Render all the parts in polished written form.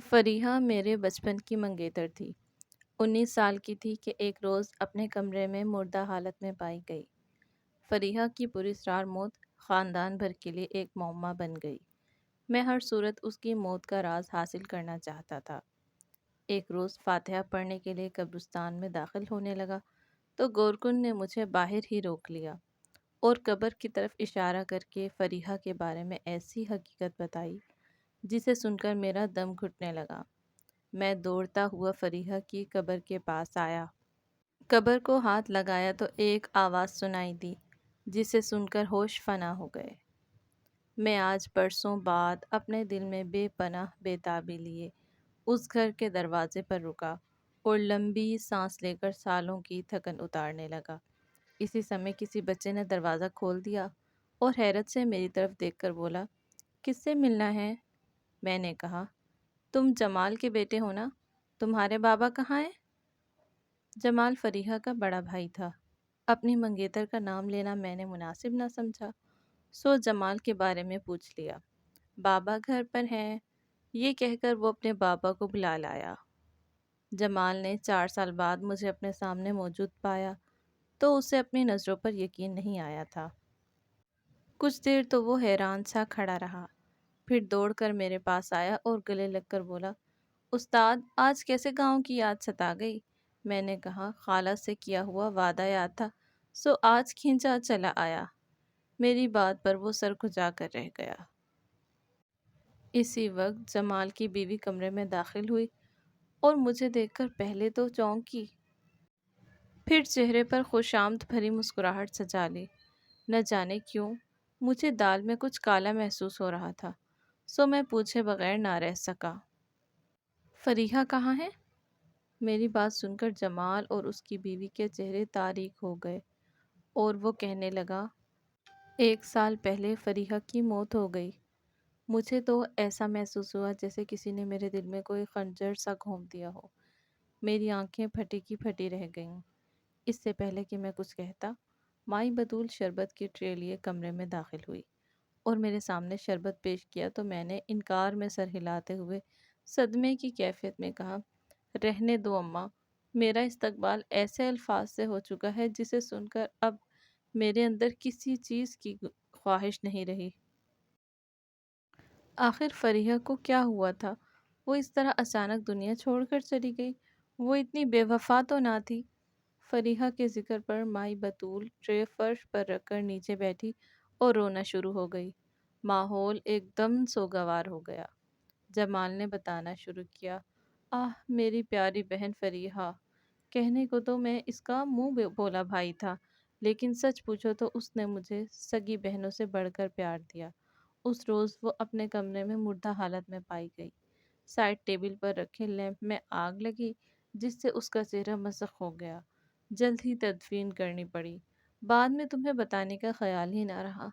فریحہ میرے بچپن کی منگیتر تھی۔ 19 سال کی تھی کہ ایک روز اپنے کمرے میں مردہ حالت میں پائی گئی۔ فریحہ کی پراسرار موت خاندان بھر کے لیے ایک معمہ بن گئی۔ میں ہر صورت اس کی موت کا راز حاصل کرنا چاہتا تھا۔ ایک روز فاتحہ پڑھنے کے لیے قبرستان میں داخل ہونے لگا تو گورکن نے مجھے باہر ہی روک لیا اور قبر کی طرف اشارہ کر کے فریحہ کے بارے میں ایسی حقیقت بتائی جسے سن کر میرا دم گھٹنے لگا۔ میں دوڑتا ہوا فریحہ کی قبر کے پاس آیا۔ قبر کو ہاتھ لگایا تو ایک آواز سنائی دی جسے سن کر ہوش فنا ہو گئے۔ میں آج برسوں بعد اپنے دل میں بے پناہ بےتابی لیے اس گھر کے دروازے پر رکا اور لمبی سانس لے کر سالوں کی تھکن اتارنے لگا۔ اسی سمے کسی بچے نے دروازہ کھول دیا اور حیرت سے میری طرف دیکھ کر بولا، کس سے ملنا ہے؟ میں نے کہا، تم جمال کے بیٹے ہو نا؟ تمہارے بابا کہاں ہیں؟ جمال فریحہ کا بڑا بھائی تھا۔ اپنی منگیتر کا نام لینا میں نے مناسب نہ سمجھا، سو جمال کے بارے میں پوچھ لیا۔ بابا گھر پر ہیں، یہ کہہ کر وہ اپنے بابا کو بلا لایا۔ جمال نے 4 سال بعد مجھے اپنے سامنے موجود پایا تو اسے اپنی نظروں پر یقین نہیں آیا تھا۔ کچھ دیر تو وہ حیران سا کھڑا رہا، پھر دوڑ کر میرے پاس آیا اور گلے لگ کر بولا، استاد آج کیسے گاؤں کی یاد ستا گئی؟ میں نے کہا، خالہ سے کیا ہوا وعدہ یاد تھا سو آج کھینچا چلا آیا۔ میری بات پر وہ سر کھجا کر رہ گیا۔ اسی وقت جمال کی بیوی کمرے میں داخل ہوئی اور مجھے دیکھ کر پہلے تو چونکی، پھر چہرے پر خوشامد بھری مسکراہٹ سجا لی۔ نہ جانے کیوں مجھے دال میں کچھ کالا محسوس ہو رہا تھا، سو میں پوچھے بغیر نہ رہ سکا، فریحہ کہاں ہے؟ میری بات سن کر جمال اور اس کی بیوی کے چہرے تاریک ہو گئے اور وہ کہنے لگا، 1 سال پہلے فریحہ کی موت ہو گئی۔ مجھے تو ایسا محسوس ہوا جیسے کسی نے میرے دل میں کوئی خنجر سا گھونپ دیا ہو۔ میری آنکھیں پھٹی کی پھٹی رہ گئیں۔ اس سے پہلے کہ میں کچھ کہتا، مائی بطول شربت کی ٹرے لیے کمرے میں داخل ہوئی اور میرے سامنے شربت پیش کیا تو میں نے انکار میں سر ہلاتے ہوئے صدمے کی کیفیت میں کہا، رہنے دو اماں، میرا استقبال ایسے الفاظ سے ہو چکا ہے جسے سن کر اب میرے اندر کسی چیز کی خواہش نہیں رہی۔ آخر فریحہ کو کیا ہوا تھا؟ وہ اس طرح اچانک دنیا چھوڑ کر چلی گئی۔ وہ اتنی بے وفا تو نہ تھی۔ فریحہ کے ذکر پر مائی بطول ٹرے فرش پر رکھ کر نیچے بیٹھی اور رونا شروع ہو گئی۔ ماحول ایک دم سوگوار ہو گیا۔ جمال نے بتانا شروع کیا، آہ میری پیاری بہن فریحہ، کہنے کو تو میں اس کا منہ بولا بھائی تھا، لیکن سچ پوچھو تو اس نے مجھے سگی بہنوں سے بڑھ کر پیار دیا۔ اس روز وہ اپنے کمرے میں مردہ حالت میں پائی گئی۔ سائڈ ٹیبل پر رکھے لیمپ میں آگ لگی جس سے اس کا چہرہ مسخ ہو گیا۔ جلد ہی تدفین کرنی پڑی۔ بعد میں تمہیں بتانے کا خیال ہی نہ رہا۔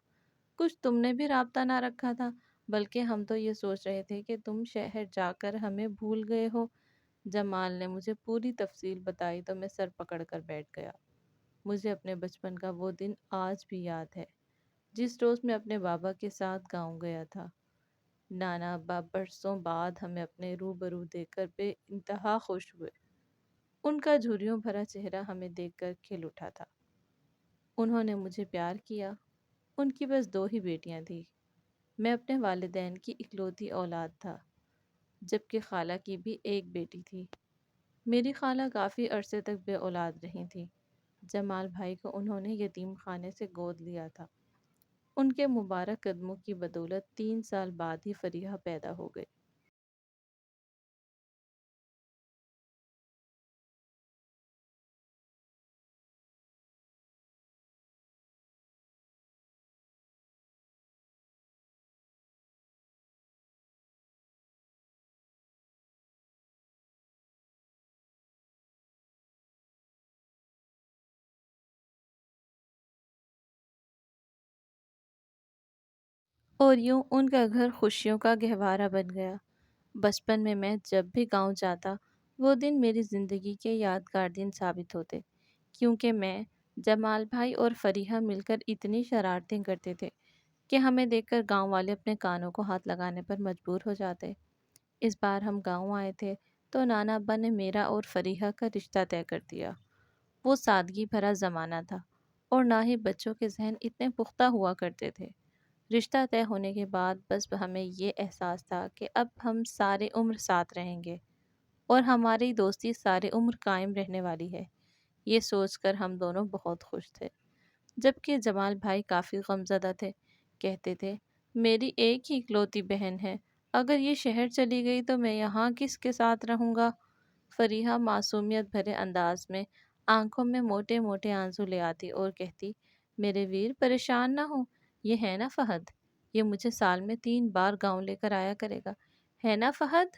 کچھ تم نے بھی رابطہ نہ رکھا تھا، بلکہ ہم تو یہ سوچ رہے تھے کہ تم شہر جا کر ہمیں بھول گئے ہو۔ جمال نے مجھے پوری تفصیل بتائی تو میں سر پکڑ کر بیٹھ گیا۔ مجھے اپنے بچپن کا وہ دن آج بھی یاد ہے جس روز میں اپنے بابا کے ساتھ گاؤں گیا تھا۔ نانا ابا برسوں بعد ہمیں اپنے روبرو دیکھ کر بے انتہا خوش ہوئے۔ ان کا جھریوں بھرا چہرہ ہمیں دیکھ کر کھل اٹھا تھا۔ انہوں نے مجھے پیار کیا۔ ان کی بس 2 ہی بیٹیاں تھیں۔ میں اپنے والدین کی اکلوتی اولاد تھا، جبکہ خالہ کی بھی ایک بیٹی تھی۔ میری خالہ کافی عرصے تک بے اولاد رہی تھیں۔ جمال بھائی کو انہوں نے یتیم خانے سے گود لیا تھا۔ ان کے مبارک قدموں کی بدولت 3 سال بعد ہی فریحہ پیدا ہو گئی۔ اور یوں ان کا گھر خوشیوں کا گہوارہ بن گیا۔ بچپن میں جب بھی گاؤں جاتا وہ دن میری زندگی کے یادگار دن ثابت ہوتے، کیونکہ میں، جمال بھائی اور فریحہ مل کر اتنی شرارتیں کرتے تھے کہ ہمیں دیکھ کر گاؤں والے اپنے کانوں کو ہاتھ لگانے پر مجبور ہو جاتے۔ اس بار ہم گاؤں آئے تھے تو نانا ابا نے میرا اور فریحہ کا رشتہ طے کر دیا۔ وہ سادگی بھرا زمانہ تھا اور نہ ہی بچوں کے ذہن اتنے پختہ ہوا کرتے تھے۔ رشتہ طے ہونے کے بعد بس ہمیں یہ احساس تھا کہ اب ہم سارے عمر ساتھ رہیں گے اور ہماری دوستی سارے عمر قائم رہنے والی ہے۔ یہ سوچ کر ہم دونوں بہت خوش تھے، جبکہ جمال بھائی کافی غمزدہ تھے۔ کہتے تھے، میری ایک ہی اکلوتی بہن ہے، اگر یہ شہر چلی گئی تو میں یہاں کس کے ساتھ رہوں گا؟ فریحہ معصومیت بھرے انداز میں آنکھوں میں موٹے موٹے آنسو لے آتی اور کہتی، میرے ویر پریشان نہ ہو، یہ ہے نا فہد، یہ مجھے سال میں 3 بار گاؤں لے کر آیا کرے گا، ہے نا فہد؟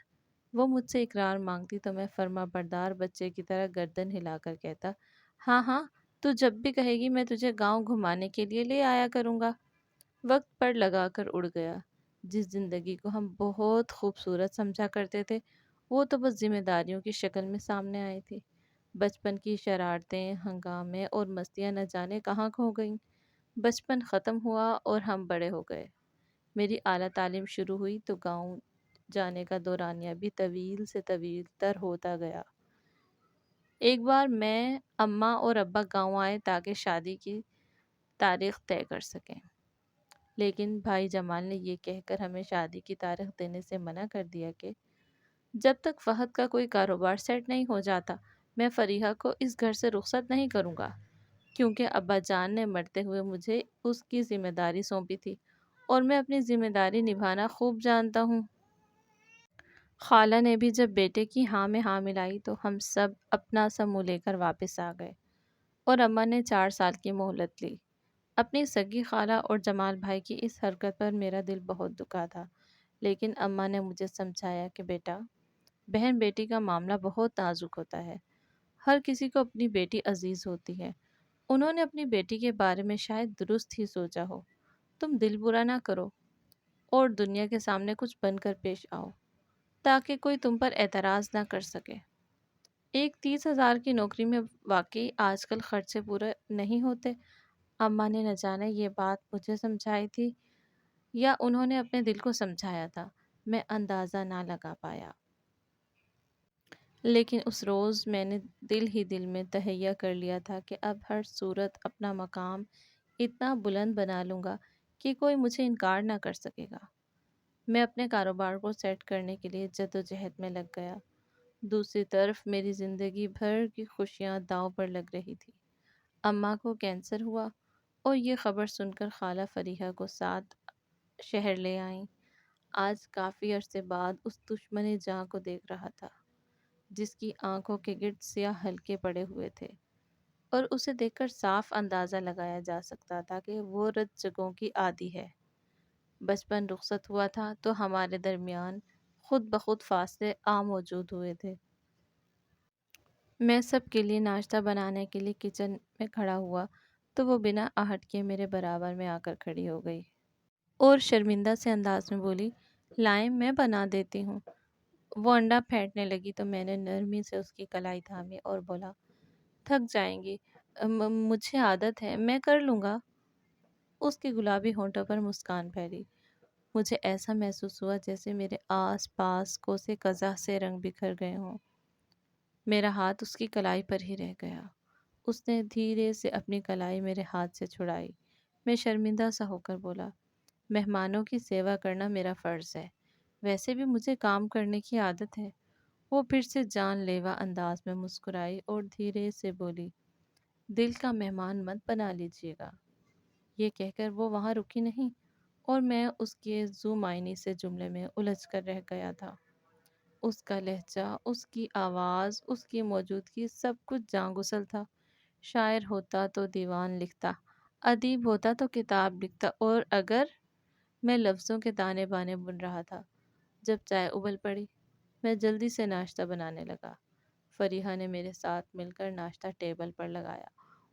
وہ مجھ سے اقرار مانگتی تو میں فرما بردار بچے کی طرح گردن ہلا کر کہتا، ہاں ہاں، تو جب بھی کہے گی میں تجھے گاؤں گھمانے کے لیے لے آیا کروں گا۔ وقت پر لگا کر اڑ گیا۔ جس زندگی کو ہم بہت خوبصورت سمجھا کرتے تھے وہ تو بس ذمہ داریوں کی شکل میں سامنے آئی تھی۔ بچپن کی شرارتیں، ہنگامے اور مستیاں نہ جانے کہاں کھو گئیں۔ بچپن ختم ہوا اور ہم بڑے ہو گئے۔ میری اعلیٰ تعلیم شروع ہوئی تو گاؤں جانے کا دورانیہ بھی طویل سے طویل تر ہوتا گیا۔ ایک بار میں، اماں اور ابا گاؤں آئے تاکہ شادی کی تاریخ طے کر سکیں، لیکن بھائی جمال نے یہ کہہ کر ہمیں شادی کی تاریخ دینے سے منع کر دیا کہ جب تک فہد کا کوئی کاروبار سیٹ نہیں ہو جاتا میں فریحہ کو اس گھر سے رخصت نہیں کروں گا، کیونکہ ابا جان نے مرتے ہوئے مجھے اس کی ذمہ داری سونپی تھی اور میں اپنی ذمہ داری نبھانا خوب جانتا ہوں۔ خالہ نے بھی جب بیٹے کی ہاں میں ہاں ملائی تو ہم سب اپنا سا منہ لے کر واپس آ گئے اور اماں نے 4 سال کی مہلت لی۔ اپنی سگی خالہ اور جمال بھائی کی اس حرکت پر میرا دل بہت دکھا تھا، لیکن اماں نے مجھے سمجھایا کہ بیٹا، بہن بیٹی کا معاملہ بہت نازک ہوتا ہے، ہر کسی کو اپنی بیٹی عزیز ہوتی ہے، انہوں نے اپنی بیٹی کے بارے میں شاید درست ہی سوچا ہو، تم دل برا نہ کرو اور دنیا کے سامنے کچھ بن کر پیش آؤ تاکہ کوئی تم پر اعتراض نہ کر سکے۔ ایک 30,000 کی نوکری میں واقعی آج کل خرچے پورے نہیں ہوتے۔ اماں نے نہ جانے یہ بات مجھے سمجھائی تھی یا انہوں نے اپنے دل کو سمجھایا تھا، میں اندازہ نہ لگا پایا، لیکن اس روز میں نے دل ہی دل میں تہیہ کر لیا تھا کہ اب ہر صورت اپنا مقام اتنا بلند بنا لوں گا کہ کوئی مجھے انکار نہ کر سکے گا۔ میں اپنے کاروبار کو سیٹ کرنے کے لیے جدوجہد میں لگ گیا۔ دوسری طرف میری زندگی بھر کی خوشیاں داؤ پر لگ رہی تھی۔ اماں کو کینسر ہوا اور یہ خبر سن کر خالہ فریحہ کو ساتھ شہر لے آئیں۔ آج کافی عرصے بعد اس دشمن جاں کو دیکھ رہا تھا جس کی آنکھوں کے گرد سیاہ حلقے پڑے ہوئے تھے، اور اسے دیکھ کر صاف اندازہ لگایا جا سکتا تھا کہ وہ رت جگہوں کی عادی ہے۔ بچپن رخصت ہوا تھا تو ہمارے درمیان خود بخود فاصلے موجود ہوئے تھے۔ میں سب کے لیے ناشتہ بنانے کے لیے کچن میں کھڑا ہوا تو وہ بنا آہٹ کیے میرے برابر میں آ کر کھڑی ہو گئی اور شرمندہ سے انداز میں بولی، لائیں میں بنا دیتی ہوں۔ وہ انڈا پھینٹنے لگی تو میں نے نرمی سے اس کی کلائی تھامی اور بولا، تھک جائیں گی، مجھے عادت ہے، میں کر لوں گا۔ اس کی گلابی ہونٹوں پر مسکان پھیلی۔ مجھے ایسا محسوس ہوا جیسے میرے آس پاس کوسے قزح سے رنگ بکھر گئے ہوں۔ میرا ہاتھ اس کی کلائی پر ہی رہ گیا۔ اس نے دھیرے سے اپنی کلائی میرے ہاتھ سے چھڑائی۔ میں شرمندہ سا ہو کر بولا، مہمانوں کی سیوا کرنا میرا فرض ہے، ویسے بھی مجھے کام کرنے کی عادت ہے۔ وہ پھر سے جان لیوا انداز میں مسکرائی اور دھیرے سے بولی، دل کا مہمان مت بنا لیجیے گا۔ یہ کہہ کر وہ وہاں رکی نہیں اور میں اس کے ذو معنی سے جملے میں الجھ کر رہ گیا تھا۔ اس کا لہجہ، اس کی آواز، اس کی موجودگی، سب کچھ جاں گسل تھا۔ شاعر ہوتا تو دیوان لکھتا، ادیب ہوتا تو کتاب لکھتا، اور اگر میں لفظوں کے تانے بانے بن رہا تھا۔ جب چائے ابل پڑی میں جلدی سے ناشتہ بنانے لگا۔ فریحہ نے میرے ساتھ مل کر ناشتہ ٹیبل پر لگایا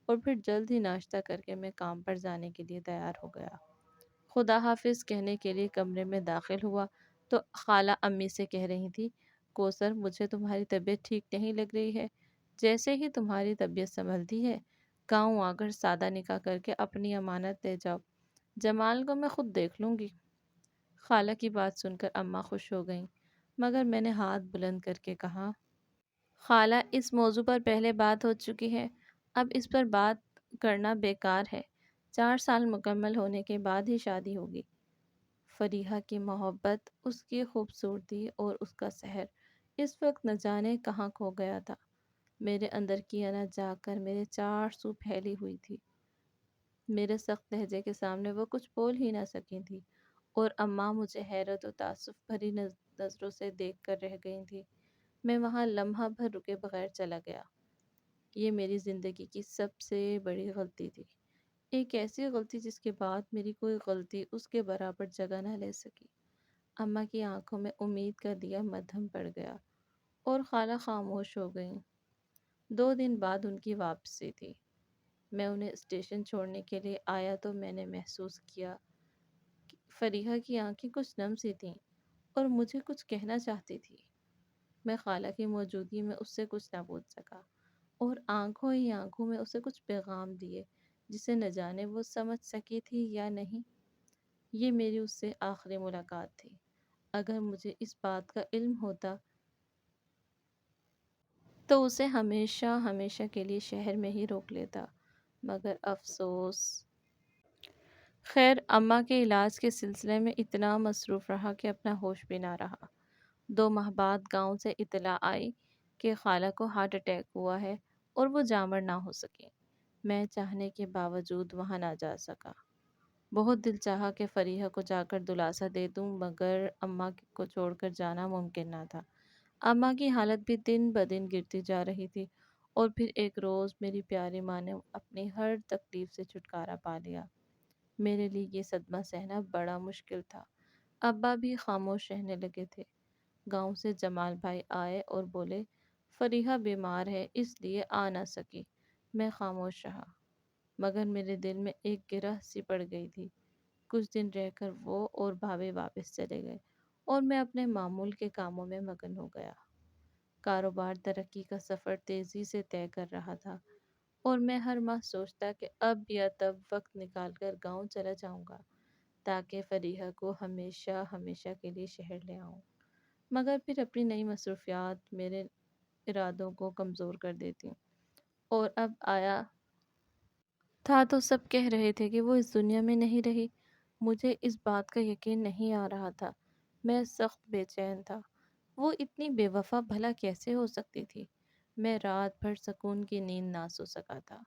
اور پھر جلد ہی ناشتہ کر کے میں کام پر جانے کے لیے تیار ہو گیا۔ خدا حافظ کہنے کے لیے کمرے میں داخل ہوا تو خالہ امی سے کہہ رہی تھی، کوثر، مجھے تمہاری طبیعت ٹھیک نہیں لگ رہی ہے، جیسے ہی تمہاری طبیعت سنبھلتی ہے گاؤں آ کر سادہ نکاح کر کے اپنی امانت لے جاؤ، جمال کو میں خود دیکھ لوں گی۔ خالہ کی بات سن کر اماں خوش ہو گئیں۔ مگر میں نے ہاتھ بلند کر کے کہا، خالہ، اس موضوع پر پہلے بات ہو چکی ہے، اب اس پر بات کرنا بیکار ہے۔ 4 سال مکمل ہونے کے بعد ہی شادی ہوگی۔ فریحہ کی محبت، اس کی خوبصورتی اور اس کا سحر اس وقت نہ جانے کہاں کھو گیا تھا۔ میرے اندر کی انا جا کر میرے 4 سو پھیلی ہوئی تھی۔ میرے سخت لہجے کے سامنے وہ کچھ بول ہی نہ سکی تھی، اور اماں مجھے حیرت و تعصب بھری نظروں سے دیکھ کر رہ گئی تھی۔ میں وہاں لمحہ بھر رکے بغیر چلا گیا۔ یہ میری زندگی کی سب سے بڑی غلطی تھی، ایک ایسی غلطی جس کے بعد میری کوئی غلطی اس کے برابر جگہ نہ لے سکی۔ اماں کی آنکھوں میں امید کا دیا مدھم پڑ گیا، اور خالہ خاموش ہو گئیں۔ 2 دن بعد ان کی واپسی تھی۔ میں انہیں اسٹیشن چھوڑنے کے لیے آیا تو میں نے محسوس کیا کہ فریحہ کی آنکھیں کچھ نم سی تھیں اور مجھے کچھ کہنا چاہتی تھی۔ میں خالہ کی موجودگی میں اس سے کچھ نہ بول سکا، اور آنکھوں ہی آنکھوں میں اسے کچھ پیغام دیے جسے نہ جانے وہ سمجھ سکی تھی یا نہیں۔ یہ میری اس سے آخری ملاقات تھی۔ اگر مجھے اس بات کا علم ہوتا تو اسے ہمیشہ ہمیشہ کے لیے شہر میں ہی روک لیتا، مگر افسوس۔ خیر، اماں کے علاج کے سلسلے میں اتنا مصروف رہا کہ اپنا ہوش بھی نہ رہا۔ 2 ماہ بعد گاؤں سے اطلاع آئی کہ خالہ کو ہارٹ اٹیک ہوا ہے اور وہ جامع نہ ہو سکیں۔ میں چاہنے کے باوجود وہاں نہ جا سکا۔ بہت دل چاہا کہ فریحہ کو جا کر دلاسا دے دوں، مگر اماں کو چھوڑ کر جانا ممکن نہ تھا۔ اماں کی حالت بھی دن بدن گرتی جا رہی تھی، اور پھر ایک روز میری پیاری ماں نے اپنی ہر تکلیف سے چھٹکارا پا لیا۔ میرے لیے یہ صدمہ سہنا بڑا مشکل تھا۔ ابا بھی خاموش رہنے لگے تھے۔ گاؤں سے جمال بھائی آئے اور بولے، فریحہ بیمار ہے اس لیے آ نہ سکی۔ میں خاموش رہا، مگر میرے دل میں ایک گرہ سی پڑ گئی تھی۔ کچھ دن رہ کر وہ اور بھاوے واپس چلے گئے، اور میں اپنے معمول کے کاموں میں مگن ہو گیا۔ کاروبار ترقی کا سفر تیزی سے طے کر رہا تھا، اور میں ہر ماہ سوچتا کہ اب یا تب وقت نکال کر گاؤں چلا جاؤں گا، تاکہ فریحہ کو ہمیشہ ہمیشہ کے لیے شہر لے آؤں۔ مگر پھر اپنی نئی مصروفیات میرے ارادوں کو کمزور کر دیتی، اور اب آیا تھا تو سب کہہ رہے تھے کہ وہ اس دنیا میں نہیں رہی۔ مجھے اس بات کا یقین نہیں آ رہا تھا۔ میں سخت بے چین تھا۔ وہ اتنی بے وفا بھلا کیسے ہو سکتی تھی؟ میں رات بھر سکون کی نیند نہ سو سکا تھا۔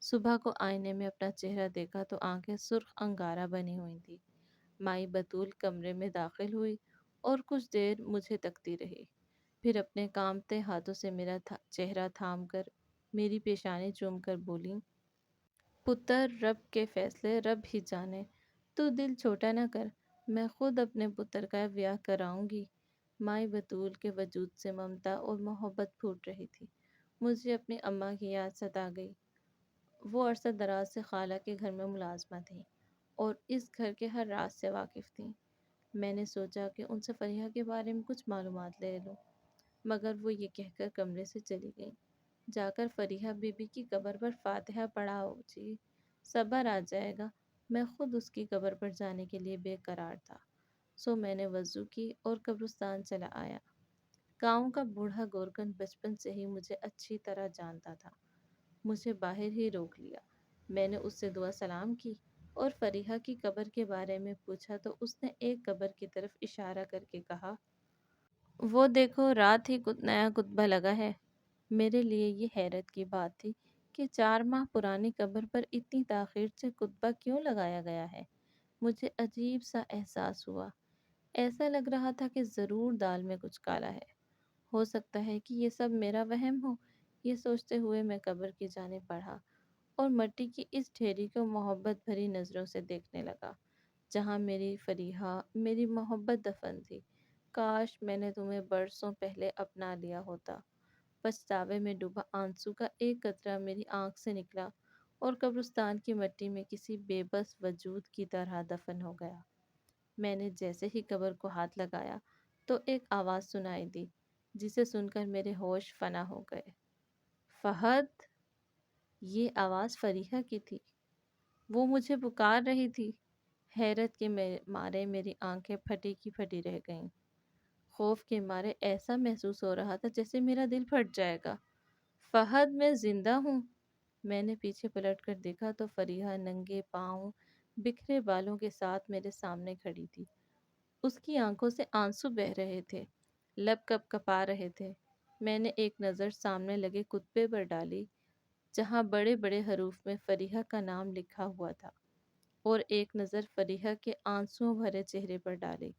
صبح کو آئینے میں اپنا چہرہ دیکھا تو آنکھیں سرخ انگارہ بنی ہوئی تھی۔ مائی بطول کمرے میں داخل ہوئی اور کچھ دیر مجھے تکتی رہی، پھر اپنے کانپتے ہاتھوں سے میرا چہرہ تھام کر میری پیشانی چوم کر بولیں، پتر، رب کے فیصلے رب ہی جانے، تو دل چھوٹا نہ کر، میں خود اپنے پتر کا بیاہ کراؤں گی۔ مائی بطول کے وجود سے ممتا اور محبت پھوٹ رہی تھی۔ مجھے اپنی اماں کی یاد ستا گئی۔ وہ عرصہ دراز سے خالہ کے گھر میں ملازمہ تھیں، اور اس گھر کے ہر راز سے واقف تھیں۔ میں نے سوچا کہ ان سے فریحہ کے بارے میں کچھ معلومات لے لوں، مگر وہ یہ کہہ کر کمرے سے چلی گئیں، جا کر فریحہ بی بی کی قبر پر فاتحہ پڑھاؤ جی، صبر آ جائے گا۔ میں خود اس کی قبر پر جانے کے لیے بے قرار تھا، سو میں نے وضو کی اور قبرستان چلا آیا۔ گاؤں کا بوڑھا گورکن بچپن سے ہی مجھے اچھی طرح جانتا تھا۔ مجھے باہر ہی روک لیا۔ میں نے اس سے دعا سلام کی اور فریحہ کی قبر کے بارے میں پوچھا تو اس نے ایک قبر کی طرف اشارہ کر کے کہا، وہ دیکھو، رات ہی نیا کتبہ لگا ہے۔ میرے لیے یہ حیرت کی بات تھی کہ 4 ماہ پرانی قبر پر اتنی تاخیر سے کتبہ کیوں لگایا گیا ہے۔ مجھے عجیب سا احساس ہوا۔ ایسا لگ رہا تھا کہ ضرور دال میں کچھ کالا ہے۔ ہو سکتا ہے کہ یہ سب میرا وہم ہو۔ یہ سوچتے ہوئے میں قبر کی جانب بڑھا اور مٹی کی اس ڈھیری کو محبت بھری نظروں سے دیکھنے لگا، جہاں میری فریحہ، میری محبت دفن تھی۔ کاش میں نے تمہیں برسوں پہلے اپنا لیا ہوتا۔ پچھتاوے میں ڈوبا آنسو کا ایک قطرہ میری آنکھ سے نکلا اور قبرستان کی مٹی میں کسی بے بس وجود کی طرح دفن ہو گیا۔ میں نے جیسے ہی قبر کو ہاتھ لگایا تو ایک آواز سنائی دی، جسے سن کر میرے ہوش فنا ہو گئے۔ فہد! یہ آواز فریحہ کی تھی۔ وہ مجھے پکار رہی تھی۔ حیرت کے مارے میری آنکھیں پھٹی کی پھٹی رہ گئیں۔ خوف کے مارے ایسا محسوس ہو رہا تھا جیسے میرا دل پھٹ جائے گا۔ فہد، میں زندہ ہوں! میں نے پیچھے پلٹ کر دیکھا تو فریحہ ننگے پاؤں بکھرے بالوں کے ساتھ میرے سامنے کھڑی تھی۔ اس کی آنکھوں سے آنسو بہہ رہے تھے، لب کپ کپا رہے تھے۔ میں نے ایک نظر سامنے لگے کتبے پر ڈالی جہاں بڑے بڑے حروف میں فریحہ کا نام لکھا ہوا تھا، اور ایک نظر فریحہ کے آنسوؤں بھرے چہرے پر ڈالی۔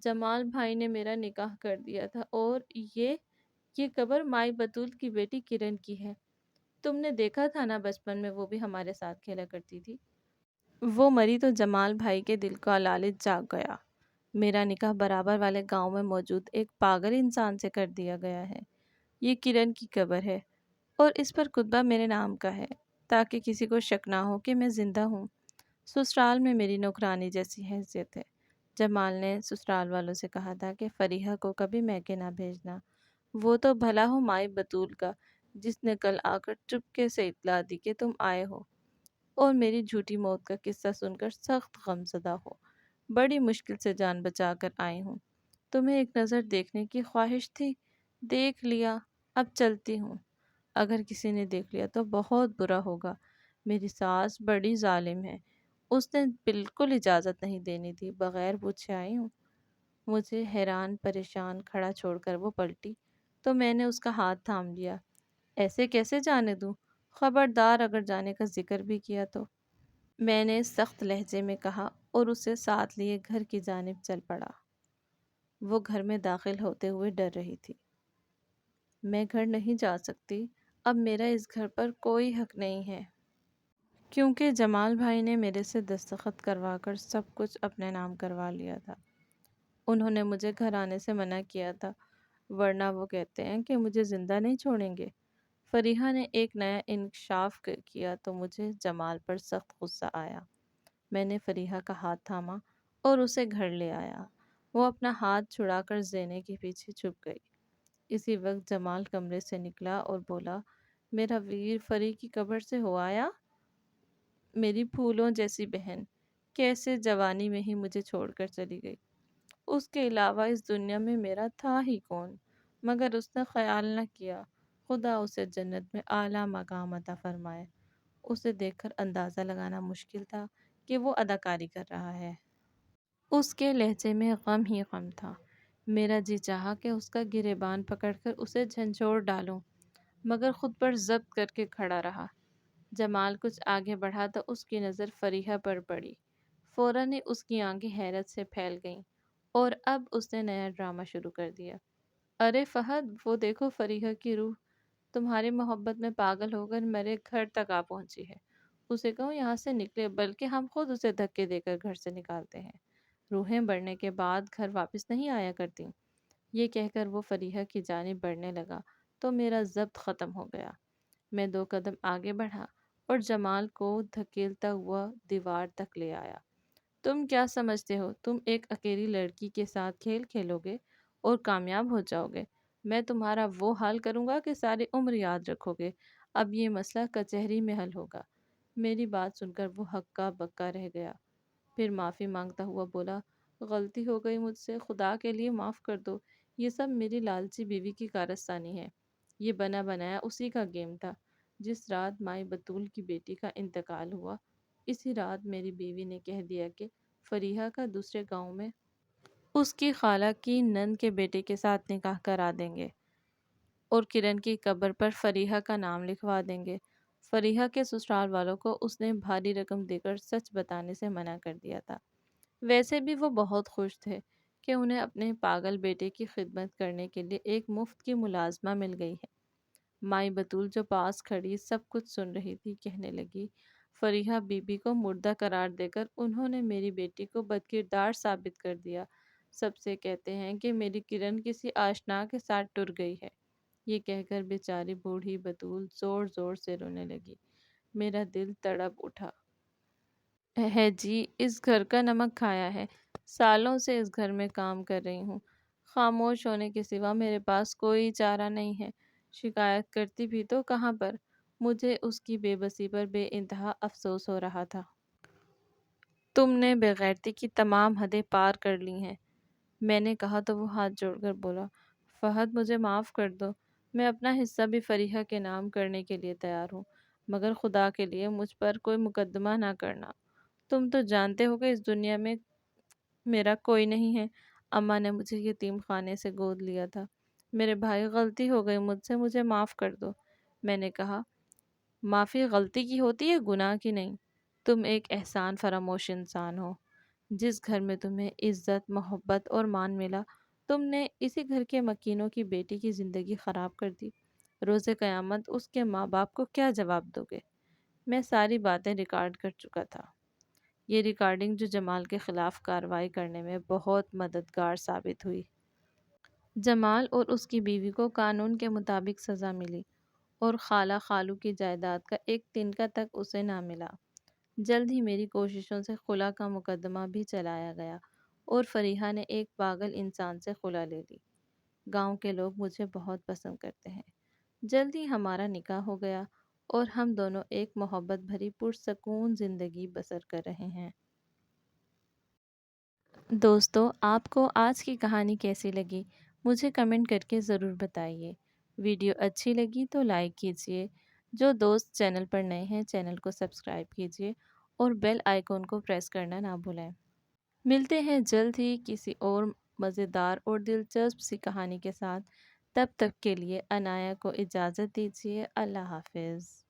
جمال بھائی نے میرا نکاح کر دیا تھا، اور یہ قبر مائی بطول کی بیٹی کرن کی ہے۔ تم نے دیکھا تھا نا، بچپن میں وہ بھی ہمارے ساتھ کھیلا کرتی تھی۔ وہ مری تو جمال بھائی کے دل کا لالچ جاگ گیا۔ میرا نکاح برابر والے گاؤں میں موجود ایک پاگل انسان سے کر دیا گیا ہے۔ یہ کرن کی قبر ہے، اور اس پر کتبہ میرے نام کا ہے، تاکہ کسی کو شک نہ ہو کہ میں زندہ ہوں۔ سسرال میں میری نوکرانی جیسی حیثیت ہے۔ جمال نے سسرال والوں سے کہا تھا کہ فریحہ کو کبھی میکے نہ بھیجنا۔ وہ تو بھلا ہو مائی بطول کا، جس نے کل آ کر چپکے سے اطلاع دی کہ تم آئے ہو، اور میری جھوٹی موت کا قصہ سن کر سخت غمزدہ ہو۔ بڑی مشکل سے جان بچا کر آئی ہوں۔ تمہیں ایک نظر دیکھنے کی خواہش تھی، دیکھ لیا، اب چلتی ہوں۔ اگر کسی نے دیکھ لیا تو بہت برا ہوگا۔ میری ساس بڑی ظالم ہے، اس نے بالکل اجازت نہیں دینی تھی، بغیر پوچھے آئی ہوں۔ مجھے حیران پریشان کھڑا چھوڑ کر وہ پلٹی تو میں نے اس کا ہاتھ تھام لیا۔ ایسے کیسے جانے دوں؟ خبردار اگر جانے کا ذکر بھی کیا تو، میں نے سخت لہجے میں کہا، اور اسے ساتھ لیے گھر کی جانب چل پڑا۔ وہ گھر میں داخل ہوتے ہوئے ڈر رہی تھی۔ میں گھر نہیں جا سکتی، اب میرا اس گھر پر کوئی حق نہیں ہے، کیونکہ جمال بھائی نے میرے سے دستخط کروا کر سب کچھ اپنے نام کروا لیا تھا۔ انہوں نے مجھے گھر آنے سے منع کیا تھا، ورنہ وہ کہتے ہیں کہ مجھے زندہ نہیں چھوڑیں گے۔ فریحہ نے ایک نیا انکشاف کیا تو مجھے جمال پر سخت غصہ آیا۔ میں نے فریحہ کا ہاتھ تھاما اور اسے گھر لے آیا۔ وہ اپنا ہاتھ چھڑا کر زینے کے پیچھے چھپ گئی۔ اسی وقت جمال کمرے سے نکلا اور بولا، میرا ویر فری کی قبر سے ہو آیا؟ میری پھولوں جیسی بہن کیسے جوانی میں ہی مجھے چھوڑ کر چلی گئی؟ اس کے علاوہ اس دنیا میں میرا تھا ہی کون؟ مگر اس نے خیال نہ کیا، خدا اسے جنت میں اعلیٰ مقام عطا فرمائے۔ اسے دیکھ کر اندازہ لگانا مشکل تھا کہ وہ اداکاری کر رہا ہے۔ اس کے لہجے میں غم ہی غم تھا۔ میرا جی چاہا کہ اس کا گریبان پکڑ کر اسے جھنجھوڑ ڈالوں، مگر خود پر ضبط کر کے کھڑا رہا۔ جمال کچھ آگے بڑھا تو اس کی نظر فریحہ پر پڑی۔ فوراً ہی اس کی آنکھیں حیرت سے پھیل گئیں، اور اب اس نے نیا ڈرامہ شروع کر دیا۔ ارے فہد، وہ دیکھو فریحہ کی روح تمہاری محبت میں پاگل ہو کر میرے گھر تک آ پہنچی ہے۔ اسے کہو یہاں سے نکلے، بلکہ ہم خود اسے دھکے دے کر گھر سے نکالتے ہیں۔ روحیں بڑھنے کے بعد گھر واپس نہیں آیا کرتی۔ یہ کہہ کر وہ فریحہ کی جانب بڑھنے لگا تو میرا ضبط ختم ہو گیا۔ میں 2 قدم آگے بڑھا اور جمال کو دھکیلتا ہوا دیوار تک لے آیا۔ تم کیا سمجھتے ہو تم ایک اکیلی لڑکی کے ساتھ کھیل کھیلو گے اور کامیاب ہو جاؤ گے؟ میں تمہارا وہ حال کروں گا کہ ساری عمر یاد رکھو گے۔ اب یہ مسئلہ کچہری میں حل ہوگا۔ میری بات سن کر وہ ہکا بکا رہ گیا، پھر معافی مانگتا ہوا بولا، غلطی ہو گئی مجھ سے، خدا کے لیے معاف کر دو۔ یہ سب میری لالچی بیوی کی کارستانی ہے۔ یہ بنا بنایا اسی کا گیم تھا۔ جس رات مائی بطول کی بیٹی کا انتقال ہوا، اسی رات میری بیوی نے کہہ دیا کہ فریحہ کا دوسرے گاؤں میں اس کی خالہ کی نند کے بیٹے کے ساتھ نکاح کرا دیں گے، اور کرن کی قبر پر فریحہ کا نام لکھوا دیں گے۔ فریحہ کے سسرال والوں کو اس نے بھاری رقم دے کر سچ بتانے سے منع کر دیا تھا۔ ویسے بھی وہ بہت خوش تھے کہ انہیں اپنے پاگل بیٹے کی خدمت کرنے کے لیے ایک مفت کی ملازمہ مل گئی ہے۔ مائی بطول جو پاس کھڑی سب کچھ سن رہی تھی، کہنے لگی، فریحہ بی بی کو مردہ قرار دے کر انہوں نے میری بیٹی کو بدکردار ثابت کر دیا۔ سب سے کہتے ہیں کہ میری کرن کسی آشنا کے ساتھ ٹر گئی ہے۔ یہ کہہ کر بیچاری بوڑھی بطول زور زور سے رونے لگی۔ میرا دل تڑپ اٹھا۔ ہے جی، اس گھر کا نمک کھایا ہے۔ سالوں سے اس گھر میں کام کر رہی ہوں۔ خاموش ہونے کے سوا میرے پاس کوئی چارہ نہیں ہے۔ شکایت کرتی بھی تو کہاں پر؟ مجھے اس کی بے بسی پر بے انتہا افسوس ہو رہا تھا۔ تم نے بے غیرتی کی تمام حدیں پار کر لی ہیں۔ میں نے کہا تو وہ ہاتھ جوڑ کر بولا، فہد مجھے معاف کر دو، میں اپنا حصہ بھی فریحہ کے نام کرنے کے لیے تیار ہوں، مگر خدا کے لیے مجھ پر کوئی مقدمہ نہ کرنا۔ تم تو جانتے ہو کہ اس دنیا میں میرا کوئی نہیں ہے۔ اماں نے مجھے یتیم خانے سے گود لیا تھا۔ میرے بھائی، غلطی ہو گئی مجھ سے، مجھے معاف کر دو۔ میں نے کہا، معافی غلطی کی ہوتی ہے، گناہ کی نہیں۔ تم ایک احسان فراموش انسان ہو۔ جس گھر میں تمہیں عزت، محبت اور مان ملا، تم نے اسی گھر کے مکینوں کی بیٹی کی زندگی خراب کر دی۔ روز قیامت اس کے ماں باپ کو کیا جواب دو گے؟ میں ساری باتیں ریکارڈ کر چکا تھا۔ یہ ریکارڈنگ جو جمال کے خلاف کارروائی کرنے میں بہت مددگار ثابت ہوئی۔ جمال اور اس کی بیوی کو قانون کے مطابق سزا ملی اور خالہ خالو کی جائیداد کا ایک تنکا تک اسے نہ ملا۔ جلد ہی میری کوششوں سے خلا کا مقدمہ بھی چلایا گیا اور فریحہ نے ایک پاگل انسان سے خلا لے لی۔ گاؤں کے لوگ مجھے بہت پسند کرتے ہیں۔ جلد ہی ہمارا نکاح ہو گیا اور ہم دونوں ایک محبت بھری پرسکون زندگی بسر کر رہے ہیں۔ دوستو، آپ کو آج کی کہانی کیسی لگی؟ مجھے کمنٹ کر کے ضرور بتائیے۔ ویڈیو اچھی لگی تو لائک کیجیے۔ جو دوست چینل پر نئے ہیں چینل کو سبسکرائب کیجیے اور بیل آئیکن کو پریس کرنا نہ بھولیں۔ ملتے ہیں جلد ہی کسی اور مزیدار اور دلچسپ سی کہانی کے ساتھ۔ تب تک کے لیے عنایہ کو اجازت دیجیے۔ اللہ حافظ۔